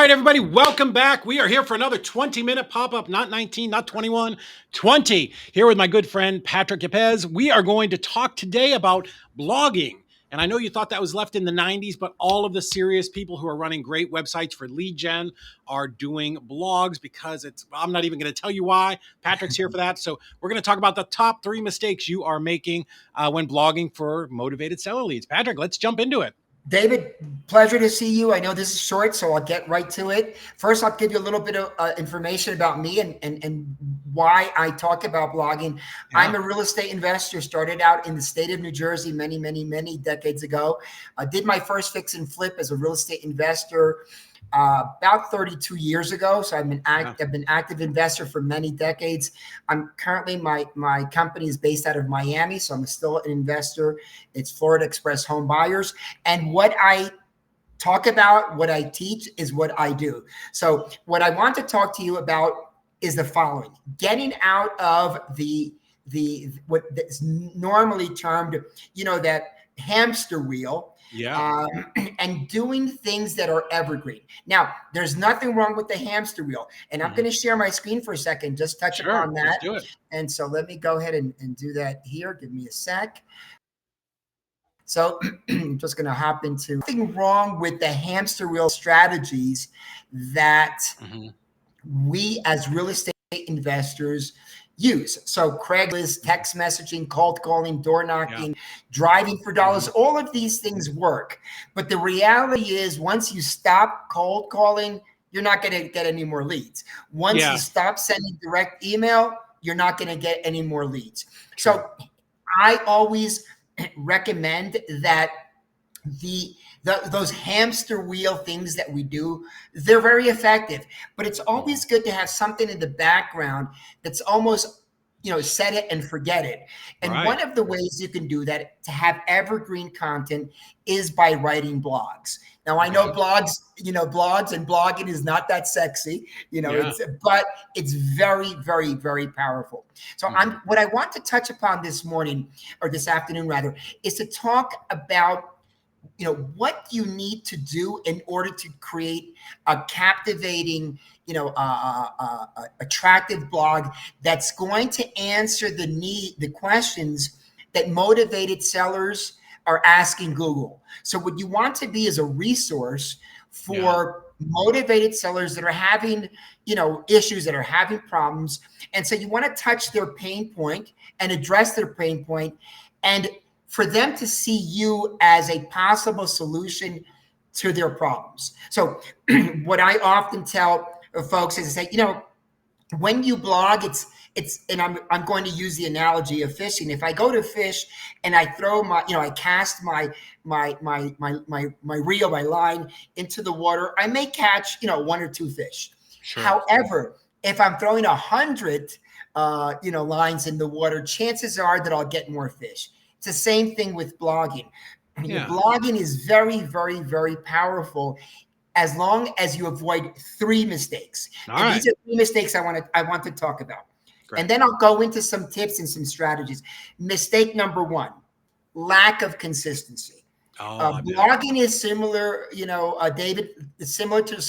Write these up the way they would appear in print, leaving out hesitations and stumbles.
right, everybody, welcome back. We are here for another 20-minute pop-up, not 19, not 21, 20. Here with my good friend, Patrick Yepez. We are going to talk today about blogging. And I know you thought that was left in the 90s, but all of the serious people who are running great websites for lead gen are doing blogs because I'm not even going to tell you why. Patrick's here for that. So we're going to talk about the top 3 mistakes you are making when blogging for motivated seller leads. Patrick, let's jump into it. David, pleasure to see you. I know this is short, so I'll get right to it. First, I'll give you a little bit of information about me and why I talk about blogging. Yeah. I'm a real estate investor, started out in the state of New Jersey many decades ago. I did my first fix and flip as a real estate investor about 32 years ago. So I've been active investor for many decades. I'm currently, my company is based out of Miami, so I'm still an investor. It's Florida Express Home Buyers. And what I talk about, what I teach is what I do. So what I want to talk to you about is the following: getting out of the what is normally termed, that hamster wheel. Yeah. And doing things that are evergreen. Now, there's nothing wrong with the hamster wheel. And I'm going to share my screen for a second, just touch upon that. Let's do it. And so let me go ahead and do that here. Give me a sec. So I'm just going to hop into nothing wrong with the hamster wheel strategies that we as real estate investors use. So Craigslist, text messaging, cold calling, door knocking, driving for dollars, all of these things work. But the reality is, once you stop cold calling, you're not going to get any more leads. Once you stop sending direct email, you're not going to get any more leads. So I always recommend that those hamster wheel things that we do, they're very effective, but it's always good to have something in the background that's almost, set it and forget it. And one of the ways you can do that to have evergreen content is by writing blogs. Now I know blogs and blogging is not that sexy, but it's very, very, very powerful. So what I want to touch upon this morning, or this afternoon rather, is to talk about what you need to do in order to create a captivating, attractive blog that's going to answer the questions that motivated sellers are asking Google. So what you want to be is a resource for motivated sellers that are having, issues, that are having problems. And so you want to touch their pain point and address their pain point, and for them to see you as a possible solution to their problems. So what I often tell folks is, when you blog, and I'm going to use the analogy of fishing. If I go to fish and I throw I cast my reel, my line into the water, I may catch, 1 or 2 fish. Sure. However, if I'm throwing 100, lines in the water, chances are that I'll get more fish. It's the same thing with blogging. Blogging is very, very, very powerful as long as you avoid 3 mistakes. These are 3 mistakes I want to talk about. Great. And then I'll go into some tips and some strategies. Mistake number 1, lack of consistency. Blogging is similar, David, it's similar to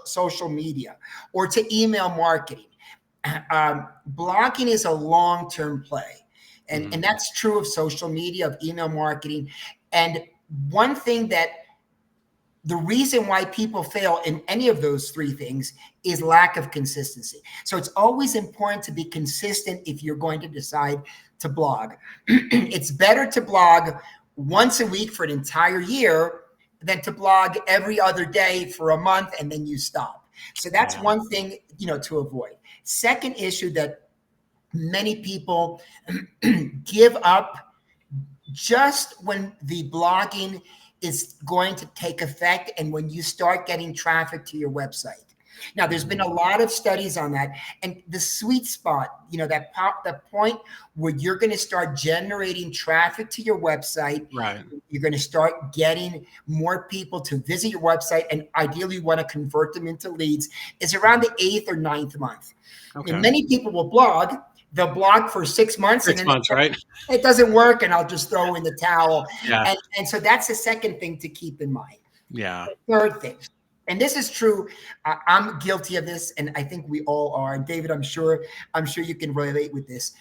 social media or to email marketing. Blogging is a long-term play. And that's true of social media, of email marketing. And one thing the reason why people fail in any of those 3 things is lack of consistency. So it's always important to be consistent if you're going to decide to blog. It's better to blog once a week for an entire year than to blog every other day for a month and then you stop. So that's one thing, to avoid. Second issue that many people give up just when the blogging is going to take effect and when you start getting traffic to your website. Now, there's been a lot of studies on that, and the sweet spot, that point where you're going to start generating traffic to your website, you're going to start getting more people to visit your website, and ideally you want to convert them into leads, is around the 8th or 9th month. Okay. And many people will blog. They'll blog for 6 months. It doesn't work, and I'll just throw in the towel. And so that's the second thing to keep in mind. Yeah. The third thing, And this is true. I'm guilty of this, and I think we all are. And David, I'm sure you can relate with this.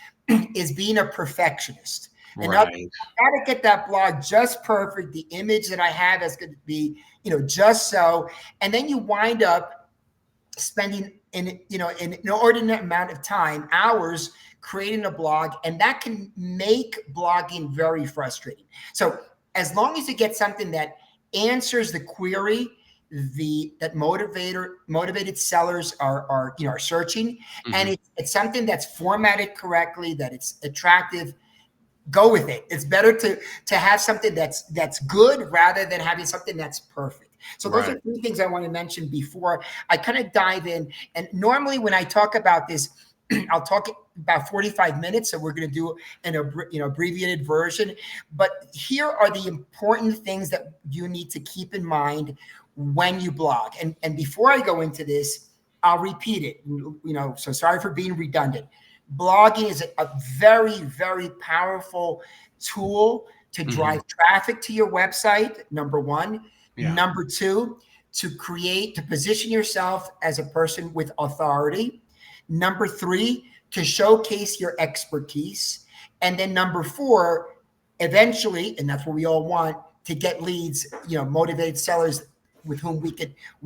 Is being a perfectionist. And I gotta get that blog just perfect. The image that I have is going to be, just so. And then you wind up spending an inordinate amount of time, hours, creating a blog, and that can make blogging very frustrating. So as long as you get something that answers the query that motivated sellers are searching, and it's something that's formatted correctly, that it's attractive, go with it. It's better to have something that's good rather than having something that's perfect. So those are three things I want to mention before I kind of dive in. And normally when I talk about this, I'll talk about 45 minutes. So we're going to do an abbreviated version. But here are the important things that you need to keep in mind when you blog. And before I go into this, I'll repeat it. So sorry for being redundant. Blogging is a very, very powerful tool to drive traffic to your website, number one. Yeah. Number two, to position yourself as a person with authority. Number three, to showcase your expertise. And then number four, eventually, and that's what we all want, to get leads, motivated sellers with whom we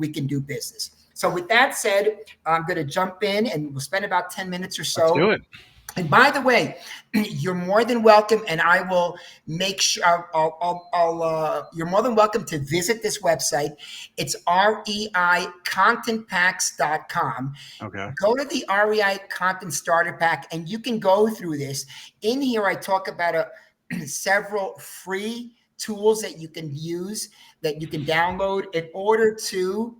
can do business. So with that said, I'm going to jump in and we'll spend about 10 minutes or so. Let's do it. And by the way, you're more than welcome, and I will make sure you're more than welcome to visit this website. It's reicontentpacks.com. Okay. Go to the REI Content Starter Pack, and you can go through this. In here, I talk about several free tools that you can use, that you can download in order to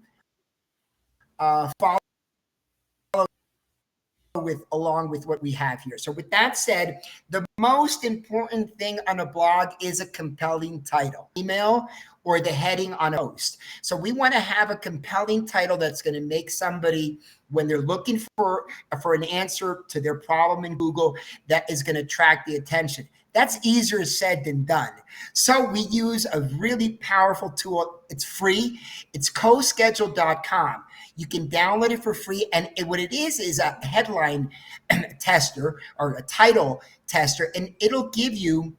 follow along with what we have here. So with that said, the most important thing on a blog is a compelling title, email, or the heading on a post. So we want to have a compelling title that's going to make somebody, when they're looking for an answer to their problem in Google, that is going to attract the attention. That's easier said than done. So we use a really powerful tool. It's free. It's coschedule.com. You can download it for free. And what it is a headline tester or a title tester, and it'll give you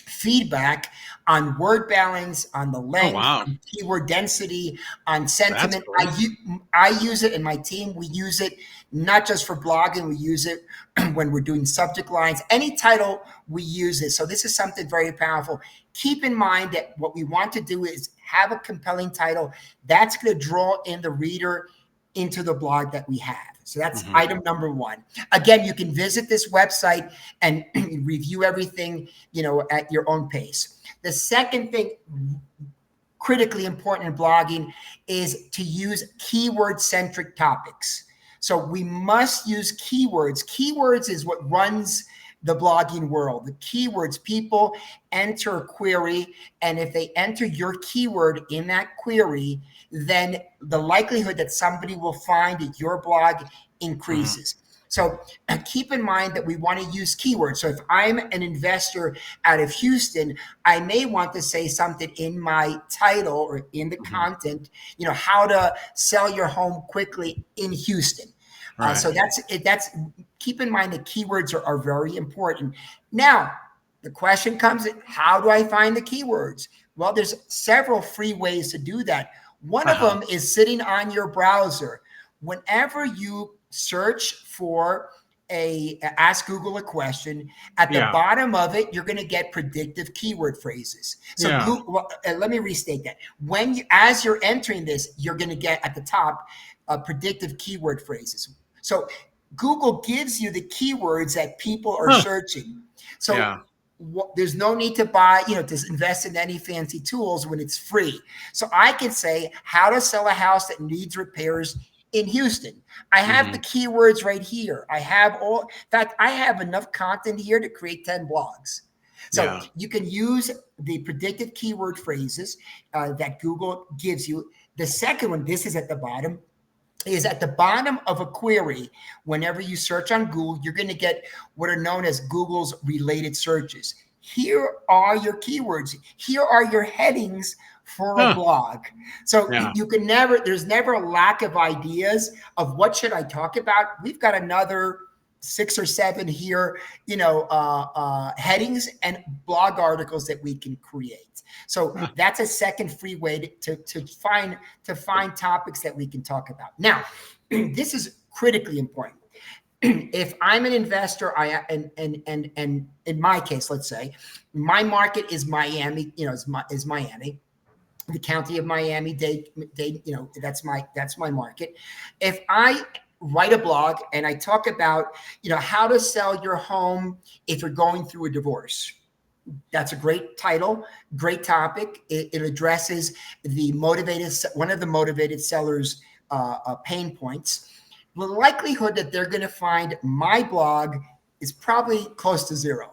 feedback on word balance, on the length, on keyword density, on sentiment. I use it, and my team, we use it not just for blogging, we use it when we're doing subject lines. Any title, we use it. So this is something very powerful. Keep in mind that what we want to do is have a compelling title that's going to draw in the reader into the blog that we have. So that's item number one. Again, you can visit this website and review everything, at your own pace. The second thing, critically important in blogging, is to use keyword-centric topics. So we must use keywords. Keywords is what runs the blogging world. The keywords, people enter a query, and if they enter your keyword in that query, then the likelihood that somebody will find your blog increases. So keep in mind that we want to use keywords. So if I'm an investor out of Houston, I may want to say something in my title or in the content, how to sell your home quickly in Houston. So that's keep in mind that keywords are very important. Now, the question comes, how do I find the keywords? Well, there's several free ways to do that. One of them is sitting on your browser. Whenever you search for ask Google a question, at the bottom of it, you're going to get predictive keyword phrases. So Google, let me restate that. As you're entering this, you're going to get at the top predictive keyword phrases. So Google gives you the keywords that people are searching. So there's no need to buy, to invest in any fancy tools when it's free. So I can say how to sell a house that needs repairs in Houston. I have the keywords right here. I have in fact, I have enough content here to create 10 blogs. So you can use the predictive keyword phrases that Google gives you. The second one, this is at the bottom, is at the bottom of a query. Whenever you search on Google, you're going to get what are known as Google's related searches. here are your keywords. Here are your headings for a blog. So you can never, there's never a lack of ideas of what should I talk about. We've got another 6 or 7 here, headings and blog articles that we can create. So that's a second free way to find topics that we can talk about. Now, this is critically important. If I'm an investor, and in my case, let's say my market is Miami, is Miami, the county of Miami, Dade, that's my market. If I write a blog and I talk about, how to sell your home if you're going through a divorce, that's a great title, great topic. It addresses one of the motivated sellers' pain points. The likelihood that they're going to find my blog is probably close to 0.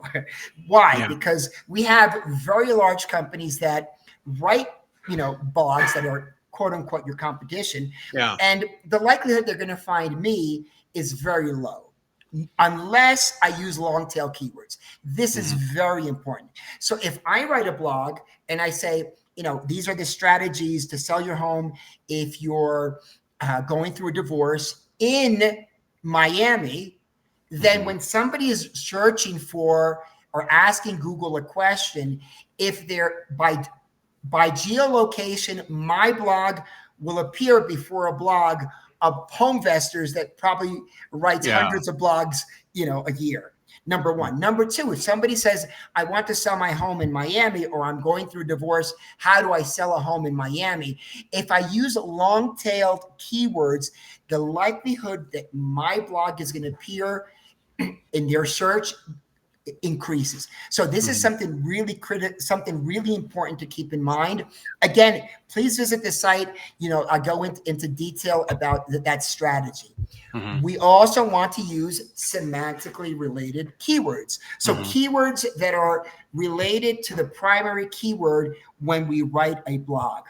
Why? Yeah. Because we have very large companies that write, blogs that are quote unquote your competition. Yeah. And the likelihood they're going to find me is very low unless I use long tail keywords. This is very important. So if I write a blog and I say, these are the strategies to sell your home if you're going through a divorce in Miami, then when somebody is searching for or asking Google a question, if they're by geolocation, my blog will appear before a blog of homevestors that probably writes hundreds of blogs, a year. Number one. Number two, if somebody says, I want to sell my home in Miami, or I'm going through a divorce, how do I sell a home in Miami? If I use long-tailed keywords, the likelihood that my blog is going to appear in their search increases. So this is something really something really important to keep in mind. Again, please visit the site. I go into detail about that strategy. We also want to use semantically related keywords. So keywords that are related to the primary keyword when we write a blog.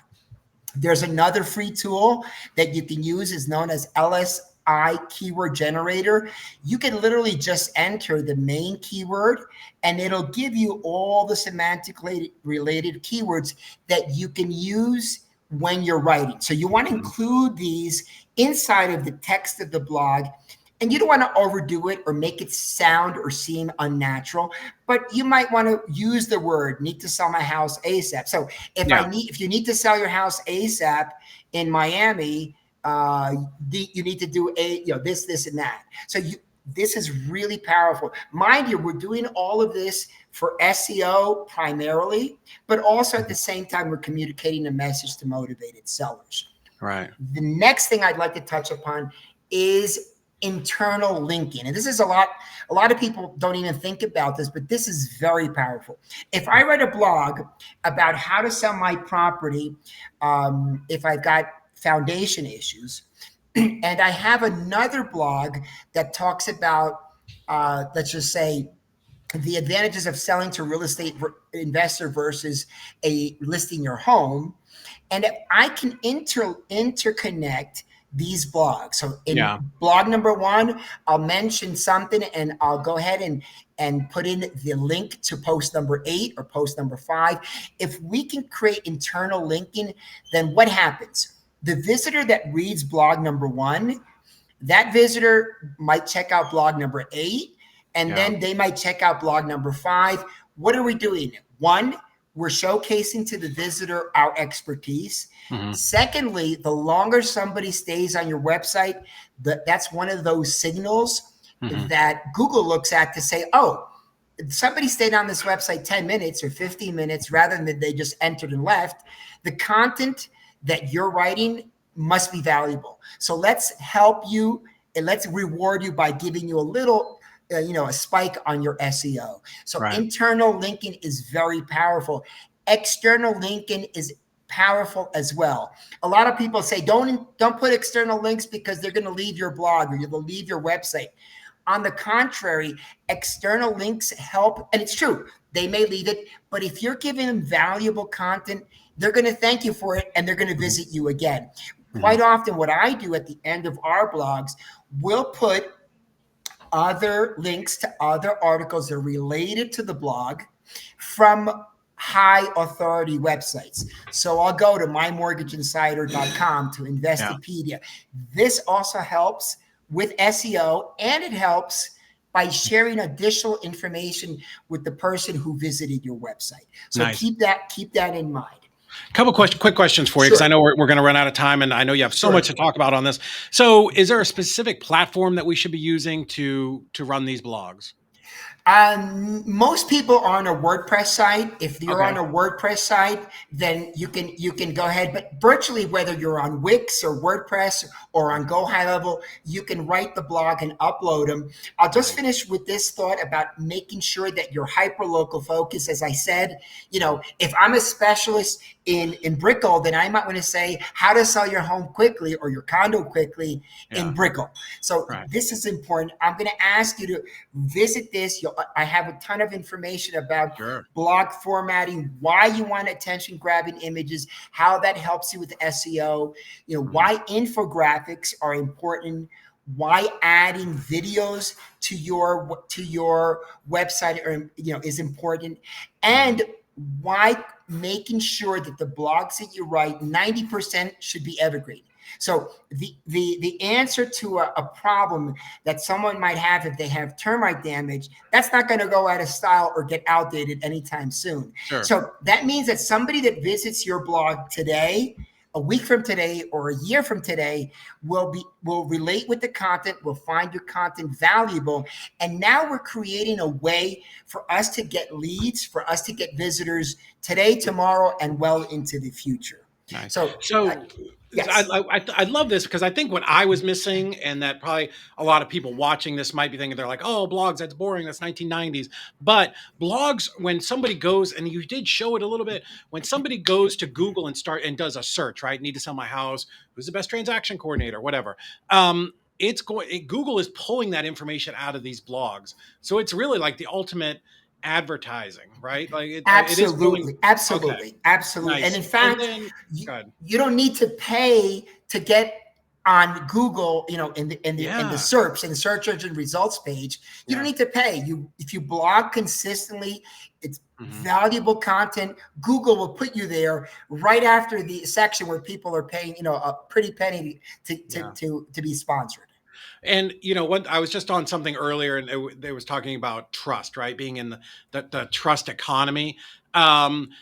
There's another free tool that you can use, is known as LSI Keyword Generator. You can literally just enter the main keyword and it'll give you all the semantically related keywords that you can use when you're writing. So you want to include these inside of the text of the blog, and you don't want to overdo it or make it sound or seem unnatural, but you might want to use the word need to sell my house ASAP. So if you need to sell your house ASAP in Miami, you need to do this and that. So this is really powerful. Mind you, we're doing all of this for SEO primarily, but also at the same time, we're communicating a message to motivated sellers. Right. The next thing I'd like to touch upon is internal linking. And this is a lot of people don't even think about this, but this is very powerful. If I write a blog about how to sell my property, if I've got foundation issues, and I have another blog that talks about, let's just say, the advantages of selling to real estate investor versus listing your home, and if I can interconnect these blogs. So in blog number 1, I'll mention something and I'll go ahead and put in the link to post number 8 or post number 5. If we can create internal linking, then what happens? The visitor that reads blog number 1, that visitor might check out blog number 8, and then they might check out blog number 5. What are we doing? 1, we're showcasing to the visitor our expertise. Secondly, the longer somebody stays on your website, that's one of those signals that Google looks at to say, oh, somebody stayed on this website 10 minutes or 15 minutes rather than they just entered and left. The content that you're writing must be valuable. So let's help you and let's reward you by giving you a little a spike on your SEO. So internal linking is very powerful. External linking is powerful as well. A lot of people say, don't put external links because they're going to leave your blog or you'll leave your website. On the contrary, external links help, and it's true, they may leave it, but if you're giving them valuable content, they're going to thank you for it and they're going to visit you again. Quite often what I do at the end of our blogs, we'll put other links to other articles that are related to the blog. from high authority websites. So I'll go to mymortgageinsider.com to Investopedia. This also helps with SEO, and it helps by sharing additional information with the person who visited your website. So keep that in mind. A couple quick questions for you, because I know we're going to run out of time, and I know you have so much to talk about on this. So is there a specific platform that we should be using to run these blogs? Most people are on a WordPress site. If you're on a WordPress site, then you can go ahead. But virtually, whether you're on Wix or WordPress or on Go High Level, you can write the blog and upload them. I'll just finish with this thought about making sure that you're hyper local focused. As I said, if I'm a specialist in Brickell, then I might want to say how to sell your home quickly or your condo quickly in Brickell. So this is important. I'm going to ask you to visit this. I have a ton of information about blog formatting, why you want attention grabbing images, how that helps you with SEO, why infographics are important, why adding videos to your website is important, and why making sure that the blogs that you write, 90% should be evergreen. So the answer to a problem that someone might have if they have termite damage, that's not going to go out of style or get outdated anytime soon. So that means that somebody that visits your blog today, a week from today, or a year from today, will relate with the content, will find your content valuable. And now we're creating a way for us to get leads, for us to get visitors today, tomorrow, and well into the future. Nice. Yes. I love this, because I think what I was missing, and that probably a lot of people watching this might be thinking, they're like, oh, blogs, that's boring, that's 1990s. But blogs, when somebody goes, and you did show it a little bit, when somebody goes to Google and does a search, right? Need to sell my house, who's the best transaction coordinator, whatever. Google is pulling that information out of these blogs. So it's really like the ultimate advertising, right? Like absolutely. Nice. And in fact, you don't need to pay to get on Google, in the search engine results page. You don't need to pay. If you blog consistently, it's valuable content. Google will put you there right after the section where people are paying, a pretty penny to be sponsored. And what, I was just on something earlier, and they was talking about trust, right? Being in the trust economy. Having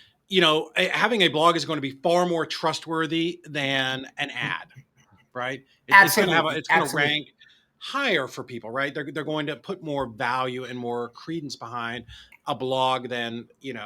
a blog is going to be far more trustworthy than an ad, right? It's going to rank higher for people, right? They're going to put more value and more credence behind a blog than an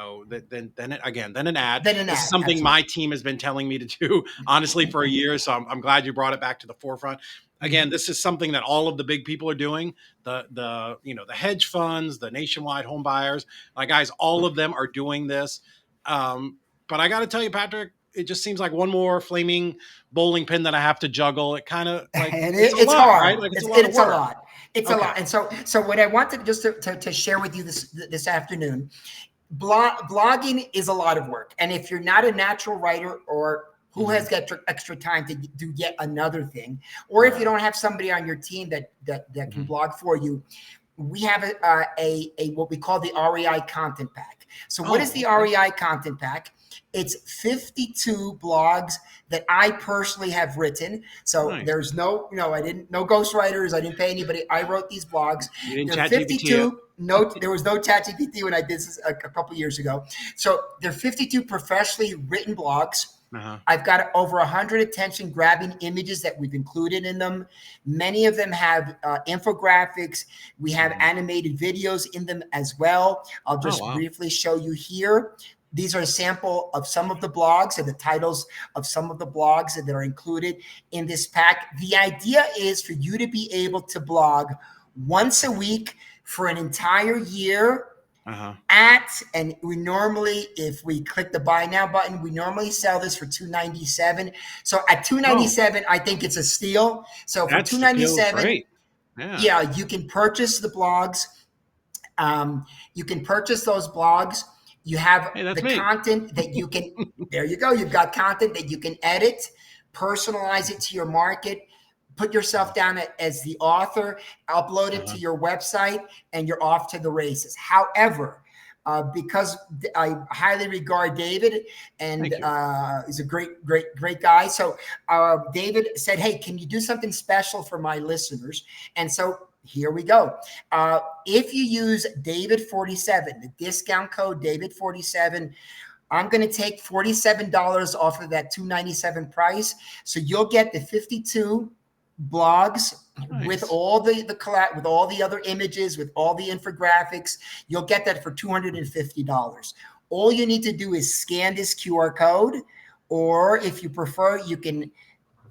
ad. This is something my team has been telling me to do, honestly, for a year. So I'm glad you brought it back to the forefront. Again, this is something that all of the big people are doing. The hedge funds, the nationwide home buyers, guys, all of them are doing this. But I got to tell you, Patrick, it just seems like one more flaming bowling pin that I have to juggle. It kind of it's hard, right? Like it's a lot. It's a lot. And so what I wanted just to share with you this afternoon, blogging is a lot of work. And if you're not a natural writer or who has got extra time to do yet another thing, or if you don't have somebody on your team that can blog for you, we have a what we call the REI content pack. So what is the REI content pack? It's 52 blogs that I personally have written. So there's no ghostwriters. I didn't pay anybody. I wrote these blogs. You didn't chat 52. There was no ChatGPT when I did this a couple years ago. So they're 52 professionally written blogs. I've got over 100 attention-grabbing images that we've included in them. Many of them have infographics. We have animated videos in them as well. I'll just briefly show you here. These are a sample of some of the blogs and the titles of some of the blogs that are included in this pack. The idea is for you to be able to blog once a week for an entire year. And we normally, if we click the buy now button, we normally sell this for $297. So at $297, I think it's a steal. So for $297, you can purchase the blogs. You can purchase those blogs. You have content that you can, there you go. You've got content that you can edit, personalize it to your market, put yourself down as the author, upload it to your website, and you're off to the races. However, because I highly regard David, and Thank you. he's a great guy. So David said, "Hey, can you do something special for my listeners?" And so here we go. If you use David47, the discount code David47, I'm going to take $47 off of that $297 price. So you'll get the 52 blogs with all with all the other images, with all the infographics. You'll get that for $250. All you need to do is scan this QR code, or if you prefer, you can,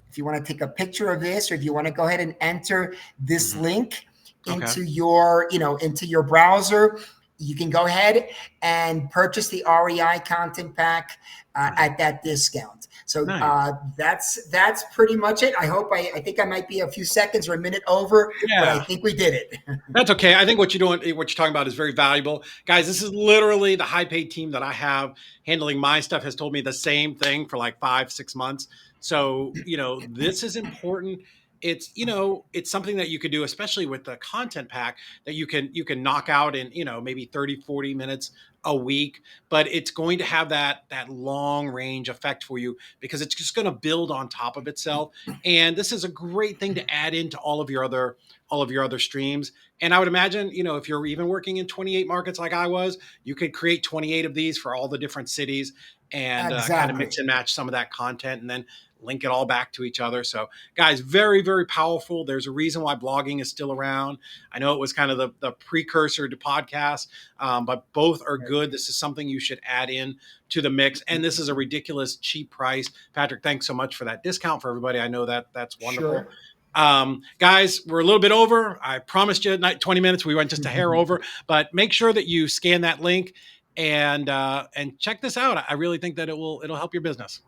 if you want to take a picture of this, or if you want to go ahead and enter this link into your, into your browser, you can go ahead and purchase the REI content pack at that discount. So that's pretty much it. I think I might be a few seconds or a minute over, but I think we did it. That's okay. I think what you're talking about is very valuable. Guys, this is literally the high paid team that I have handling my stuff has told me the same thing for like 5-6 months. So, this is important. It's, it's something that you could do, especially with the content pack, that you can knock out in, maybe 30-40 minutes a week, but it's going to have that long range effect for you, because it's just going to build on top of itself. And this is a great thing to add into all of your other streams. And I would imagine, if you're even working in 28 markets like I was, you could create 28 of these for all the different cities, and kind of mix and match some of that content, and then link it all back to each other. So guys, very, very powerful. There's a reason why blogging is still around. I know it was kind of the precursor to podcasts, but both are good. This is something you should add in to the mix. And this is a ridiculous cheap price. Patrick, thanks so much for that discount for everybody. I know that's wonderful. Sure. Guys, we're a little bit over. I promised you 20 minutes. We went just a hair over, but make sure that you scan that link and check this out. I really think that it'll help your business.